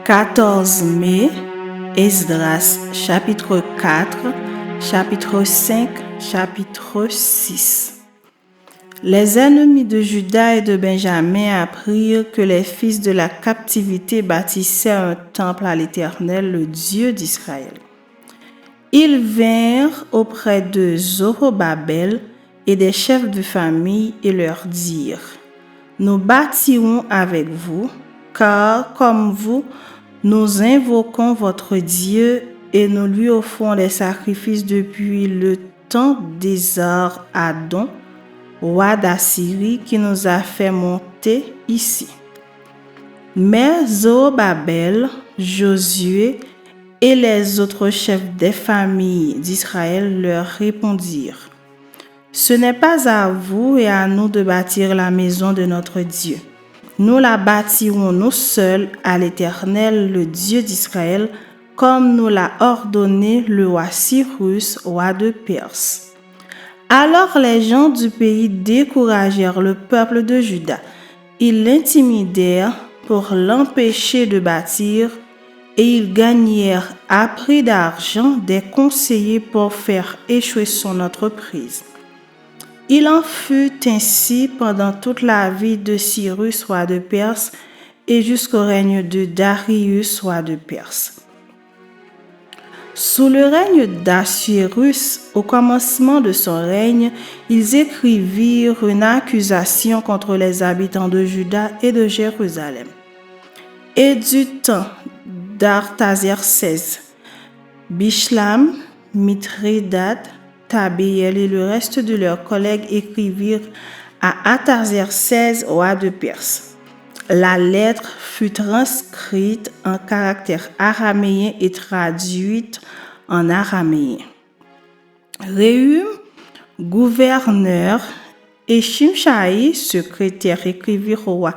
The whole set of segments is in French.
14 mai, Esdras, chapitre 4, chapitre 5, chapitre 6. Les ennemis de Juda et de Benjamin apprirent que les fils de la captivité bâtissaient un temple à l'Éternel, le Dieu d'Israël. Ils vinrent auprès de Zorobabel et des chefs de famille et leur dirent : Nous bâtirons avec vous, car comme vous, nous invoquons votre Dieu et nous lui offrons des sacrifices depuis le temps d'Esar-Hadon, roi d'Assyrie, qui nous a fait monter ici. Mais Zorobabel, Josué et les autres chefs des familles d'Israël leur répondirent : Ce n'est pas à vous et à nous de bâtir la maison de notre Dieu. Nous la bâtirons nous seuls à l'Éternel, le Dieu d'Israël, comme nous l'a ordonné le roi Cyrus, roi de Perse. Alors les gens du pays découragèrent le peuple de Juda. Ils l'intimidèrent pour l'empêcher de bâtir et ils gagnèrent à prix d'argent des conseillers pour faire échouer son entreprise. Il en fut ainsi pendant toute la vie de Cyrus, roi de Perse, et jusqu'au règne de Darius, roi de Perse. Sous le règne d'Assuérus, au commencement de son règne, ils écrivirent une accusation contre les habitants de Juda et de Jérusalem. Et du temps d'Artaxerxès, Bishlam, Mithridate, Tabéel et le reste de leurs collègues écrivirent à Artaxerxès, roi de Perse. La lettre fut transcrite en caractères araméens et traduite en araméen. Réhum, gouverneur, et Shimshaï, secrétaire, écrivirent au roi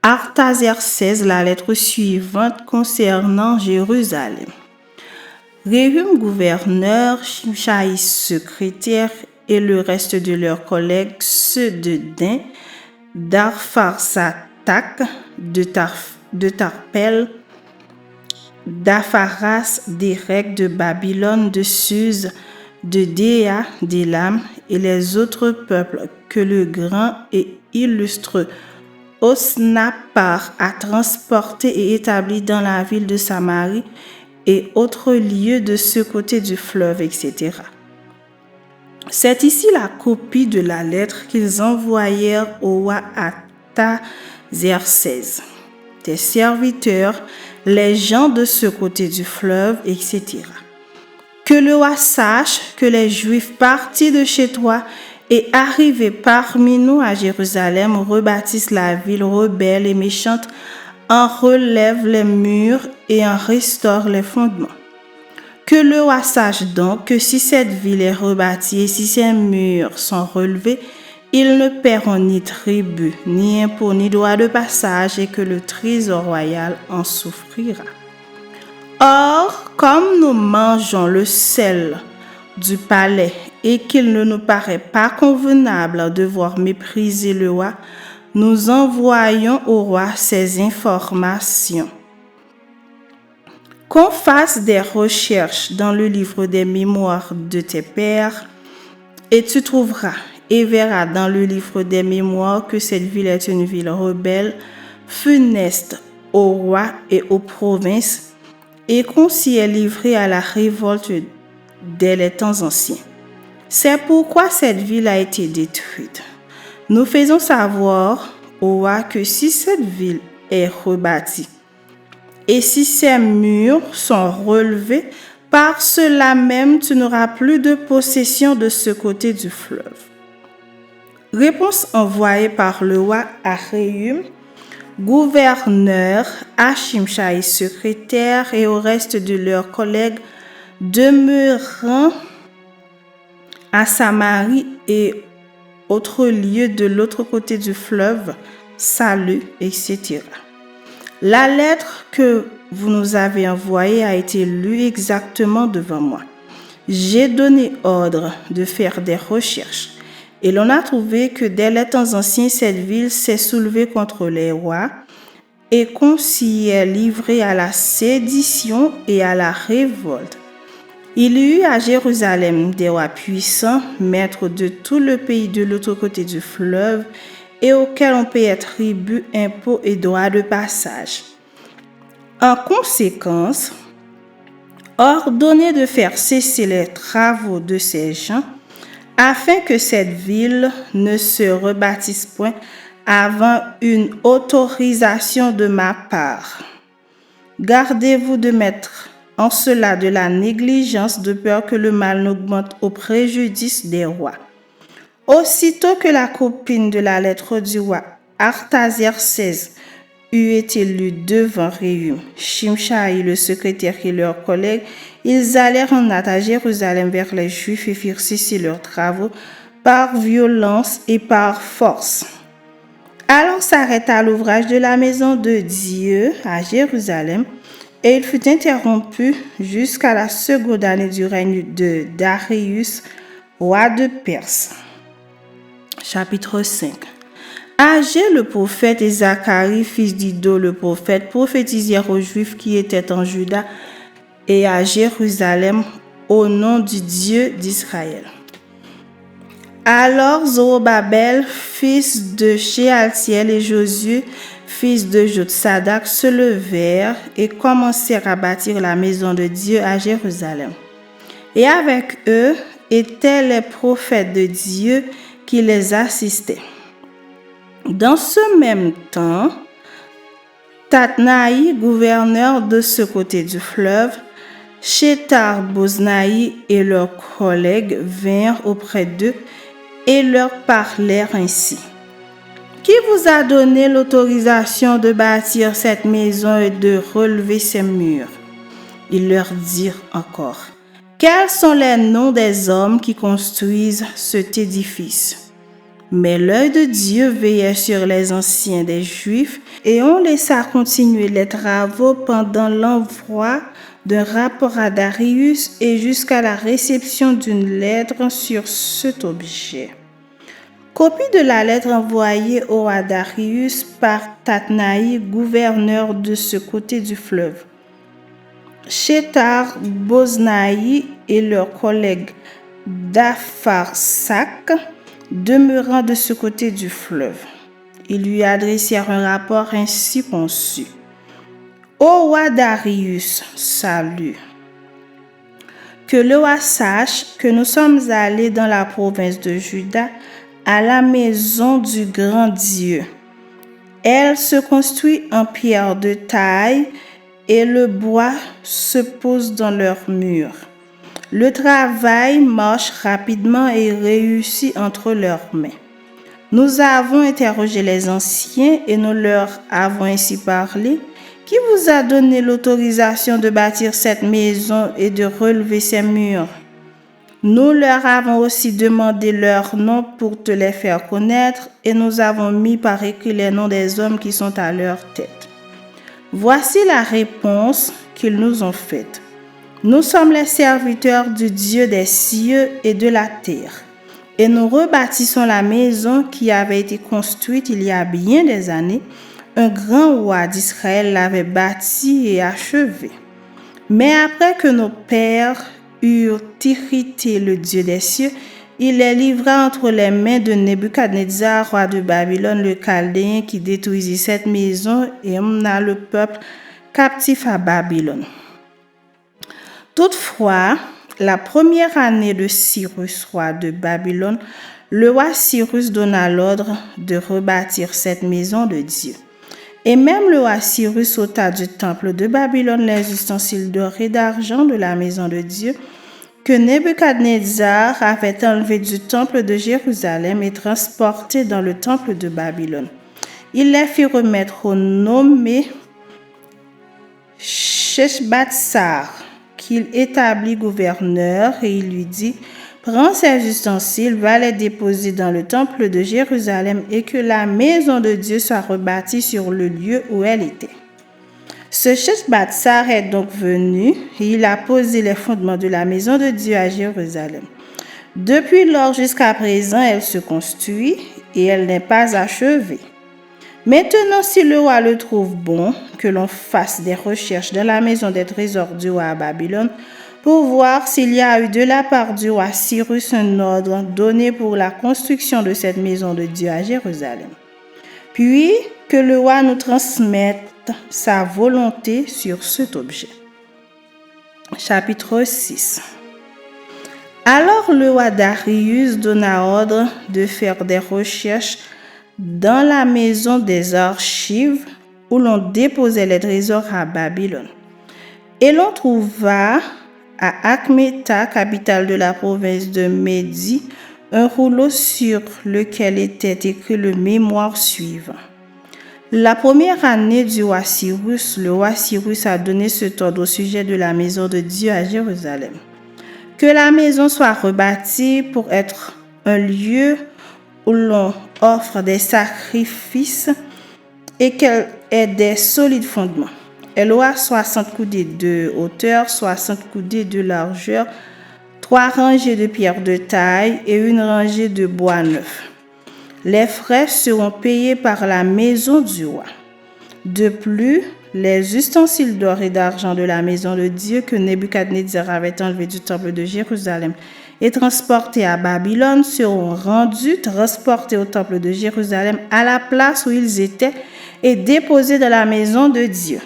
Artaxerxès la lettre suivante concernant Jérusalem. Réhum, gouverneur, Shimshaï, secrétaire, et le reste de leurs collègues, ceux de Din, d'Arphaxatak, de Tarpel, d'Apharas, d'Érec, de Babylone, de Suse, de Déa, d'Élam, et les autres peuples que le grand et illustre Osnappar a transportés et établis dans la ville de Samarie et autres lieux de ce côté du fleuve, etc. C'est ici la copie de la lettre qu'ils envoyèrent au roi Artaxerxès. Tes serviteurs, les gens de ce côté du fleuve, etc. Que le roi sache que les Juifs partis de chez toi et arrivés parmi nous à Jérusalem rebâtissent la ville rebelle et méchante, en relèvent les murs et en restaurent les fondements. Que le roi sache donc que si cette ville est rebâtie et si ses murs sont relevés, ils ne paieront ni tribut, ni impôt, ni droit de passage, et que le trésor royal en souffrira. Or, comme nous mangeons le sel du palais et qu'il ne nous paraît pas convenable de voir mépriser le roi, nous envoyons au roi ces informations. Qu'on fasse des recherches dans le livre des mémoires de tes pères, et tu trouveras et verras dans le livre des mémoires que cette ville est une ville rebelle, funeste au roi et aux provinces, et qu'on s'y est livré à la révolte dès les temps anciens. C'est pourquoi cette ville a été détruite. Nous faisons savoir au roi que si cette ville est rebâtie et si ses murs sont relevés, par cela même tu n'auras plus de possession de ce côté du fleuve. Réponse envoyée par le roi à Réhum, gouverneur, à Shimshaï, secrétaire, et au reste de leurs collègues demeurant à Samarie et autres lieux de l'autre côté du fleuve, salut, etc. La lettre que vous nous avez envoyée a été lue exactement devant moi. J'ai donné ordre de faire des recherches et l'on a trouvé que dès les temps anciens, cette ville s'est soulevée contre les rois et qu'on s'y est livré à la sédition et à la révolte. Il y eut à Jérusalem des rois puissants, maîtres de tout le pays de l'autre côté du fleuve, et auxquels on payait tribut, impôts et droits de passage. En conséquence, ordonnez de faire cesser les travaux de ces gens, afin que cette ville ne se rebâtisse point avant une autorisation de ma part. Gardez-vous de mettre en cela de la négligence, de peur que le mal n'augmente au préjudice des rois. Aussitôt que la copine de la lettre du roi Artaxerxès eut été lue devant Réhum, Shimshai le secrétaire et leurs collègues, ils allèrent en hâte à Jérusalem vers les Juifs et firent cesser leurs travaux par violence et par force. Alors s'arrêta l'ouvrage de la maison de Dieu à Jérusalem, et il fut interrompu jusqu'à la seconde année du règne de Darius, roi de Perse. Chapitre 5. Agé le prophète et Zacharie, fils d'Iddo le prophète, prophétisèrent aux Juifs qui étaient en Juda et à Jérusalem au nom du Dieu d'Israël. Alors Zorobabel, fils de Shealtiel, et Josué, fils de Jotsadak, se levèrent et commencèrent à bâtir la maison de Dieu à Jérusalem. Et avec eux étaient les prophètes de Dieu qui les assistaient. Dans ce même temps, Tatnaï, gouverneur de ce côté du fleuve, Shethar-Boznaï et leurs collègues vinrent auprès d'eux et leur parlèrent ainsi. Qui vous a donné l'autorisation de bâtir cette maison et de relever ses murs? Ils leur dirent encore, quels sont les noms des hommes qui construisent cet édifice? Mais l'œil de Dieu veillait sur les anciens des Juifs et on laissa continuer les travaux pendant l'envoi d'un rapport à Darius et jusqu'à la réception d'une lettre sur cet objet. Copie de la lettre envoyée au roi Darius par Tatnaï, gouverneur de ce côté du fleuve. Shethar-Boznaï et leurs collègues d'Apharsac, demeurant de ce côté du fleuve. Ils lui adressèrent un rapport ainsi conçu. Ô roi Darius, salut. Que le roi sache que nous sommes allés dans la province de Juda à la maison du grand Dieu. Elle se construit en pierre de taille et le bois se pose dans leurs murs. Le travail marche rapidement et réussit entre leurs mains. Nous avons interrogé les anciens et nous leur avons ainsi parlé. Qui vous a donné l'autorisation de bâtir cette maison et de relever ses murs? Nous leur avons aussi demandé leurs noms pour te les faire connaître et nous avons mis par écrit les noms des hommes qui sont à leur tête. Voici la réponse qu'ils nous ont faite. Nous sommes les serviteurs du Dieu des cieux et de la terre, et nous rebâtissons la maison qui avait été construite il y a bien des années. Un grand roi d'Israël l'avait bâtie et achevée. Mais après que nos pères eurent irrité le Dieu des cieux, il les livra entre les mains de Nebuchadnezzar, roi de Babylone, le Chaldéen, qui détruisit cette maison et emmena le peuple captif à Babylone. Toutefois, la première année de Cyrus, roi de Babylone, le roi Cyrus donna l'ordre de rebâtir cette maison de Dieu. Et même le roi Cyrus ôta du temple de Babylone les ustensiles d'or et d'argent de la maison de Dieu que Nebuchadnezzar avait enlevés du temple de Jérusalem et transportés dans le temple de Babylone. Il les fit remettre au nommé Sheshbatsar, qu'il établit gouverneur, et il lui dit: prends ces ustensiles, va les déposer dans le temple de Jérusalem et que la maison de Dieu soit rebâtie sur le lieu où elle était. Ce Sheshbatsar est donc venu et il a posé les fondements de la maison de Dieu à Jérusalem. Depuis lors jusqu'à présent, elle se construit et elle n'est pas achevée. Maintenant, si le roi le trouve bon, que l'on fasse des recherches dans la maison des trésors du roi à Babylone pour voir s'il y a eu de la part du roi Cyrus un ordre donné pour la construction de cette maison de Dieu à Jérusalem. Puis, que le roi nous transmette sa volonté sur cet objet. Chapitre 6. Alors le roi Darius donna ordre de faire des recherches dans la maison des archives où l'on déposait les trésors à Babylone. Et l'on trouva à Achméta, capitale de la province de Médie, un rouleau sur lequel était écrit le mémoire suivant. La première année du roi Cyrus, le roi Cyrus a donné cet ordre au sujet de la maison de Dieu à Jérusalem. Que la maison soit rebâtie pour être un lieu où l'on offre des sacrifices et qu'elle ait des solides fondements. Elle aura 60 coudées de hauteur, 60 coudées de largeur, 3 rangées de pierres de taille et une rangée de bois neuf. Les frais seront payés par la maison du roi. De plus, les ustensiles d'or et d'argent de la maison de Dieu que Nebuchadnezzar avait enlevés du temple de Jérusalem et transportés à Babylone seront transportés au temple de Jérusalem à la place où ils étaient et déposés dans la maison de Dieu.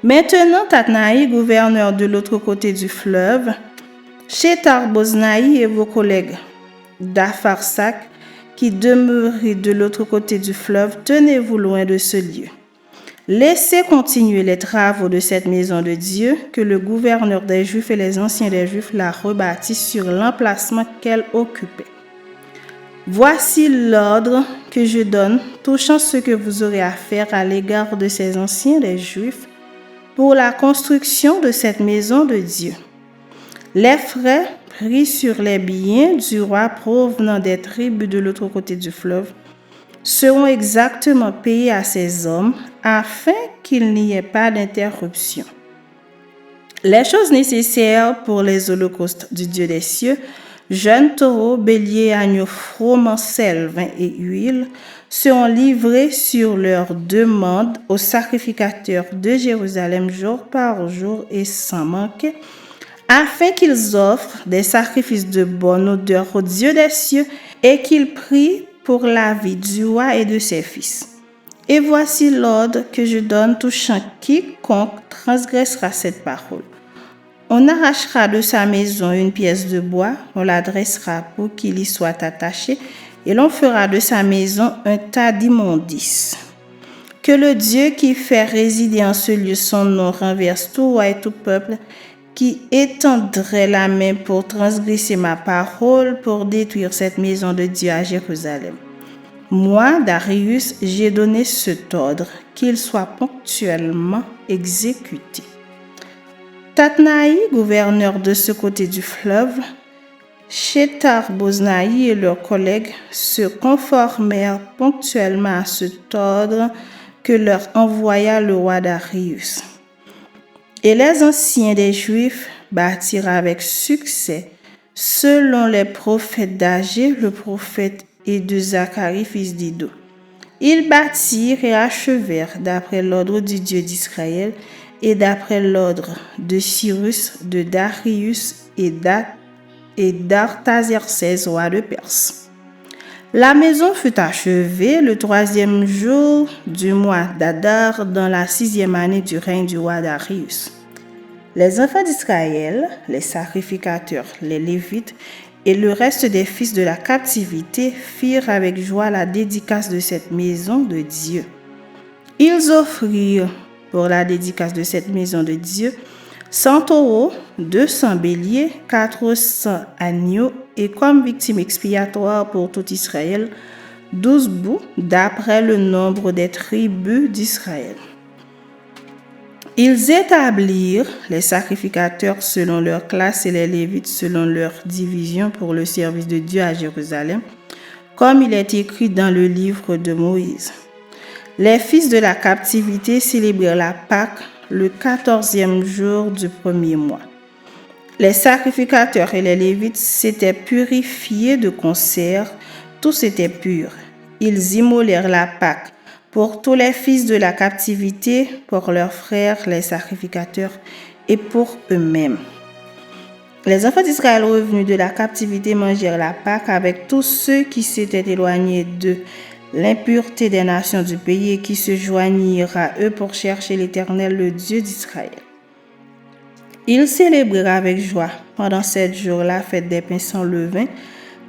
Maintenant, Tatnaï, gouverneur de l'autre côté du fleuve, Shethar-Boznaï et vos collègues d'Apharsac, qui demeurent de l'autre côté du fleuve, tenez-vous loin de ce lieu. Laissez continuer les travaux de cette maison de Dieu, que le gouverneur des Juifs et les anciens des Juifs la rebâtissent sur l'emplacement qu'elle occupait. Voici l'ordre que je donne touchant ce que vous aurez à faire à l'égard de ces anciens des Juifs pour la construction de cette maison de Dieu. Les frais pris sur les biens du roi provenant des tribus de l'autre côté du fleuve seront exactement payés à ces hommes afin qu'il n'y ait pas d'interruption. Les choses nécessaires pour les holocaustes du Dieu des cieux, jeunes taureaux, béliers, agneaux, froment, sel, vin et huile, seront livrés sur leur demande aux sacrificateurs de Jérusalem jour par jour et sans manquer, afin qu'ils offrent des sacrifices de bonne odeur au Dieu des cieux et qu'ils prient pour la vie du roi et de ses fils. Et voici l'ordre que je donne touchant quiconque transgressera cette parole. On arrachera de sa maison une pièce de bois, on la dressera pour qu'il y soit attaché, et l'on fera de sa maison un tas d'immondices. Que le Dieu qui fait résider en ce lieu son nom renverse tout roi et tout peuple qui étendrait la main pour transgresser ma parole, pour détruire cette maison de Dieu à Jérusalem. Moi, Darius, j'ai donné cet ordre, qu'il soit ponctuellement exécuté. Tatnaï, gouverneur de ce côté du fleuve, Shethar-Boznaï et leurs collègues se conformèrent ponctuellement à cet ordre que leur envoya le roi Darius. Et les anciens des Juifs bâtirent avec succès, selon les prophètes d'Agé, le prophète, et de Zacharie, fils d'Iddo. Ils bâtirent et achevèrent d'après l'ordre du Dieu d'Israël et d'après l'ordre de Cyrus, de Darius et d'Artaxerxès, roi de Perse. La maison fut achevée le 3e jour du mois d'Adar dans la 6e année du règne du roi Darius. Les enfants d'Israël, les sacrificateurs, les Lévites et le reste des fils de la captivité firent avec joie la dédicace de cette maison de Dieu. Ils offrirent pour la dédicace de cette maison de Dieu 100 taureaux, 200 béliers, 400 agneaux et comme victime expiatoire pour tout Israël, 12 boucs d'après le nombre des tribus d'Israël. Ils établirent les sacrificateurs selon leur classe et les Lévites selon leur division pour le service de Dieu à Jérusalem, comme il est écrit dans le livre de Moïse. Les fils de la captivité célébrèrent la Pâque le 14e jour du premier mois. Les sacrificateurs et les Lévites s'étaient purifiés de concert, tous étaient purs. ils immolèrent la Pâque pour tous les fils de la captivité, pour leurs frères, les sacrificateurs, et pour eux-mêmes. Les enfants d'Israël revenus de la captivité mangèrent la Pâque avec tous ceux qui s'étaient éloignés de l'impureté des nations du pays et qui se joignirent à eux pour chercher l'Éternel, le Dieu d'Israël. Ils célébrèrent avec joie pendant 7 jours la fête des pains sans levain,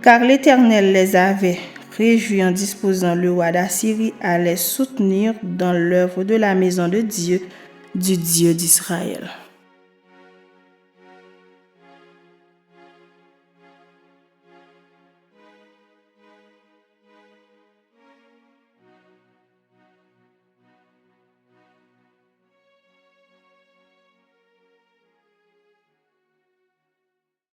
car l'Éternel les avait réjouis en disposant le roi d'Assyrie à les soutenir dans l'œuvre de la maison de Dieu, du Dieu d'Israël.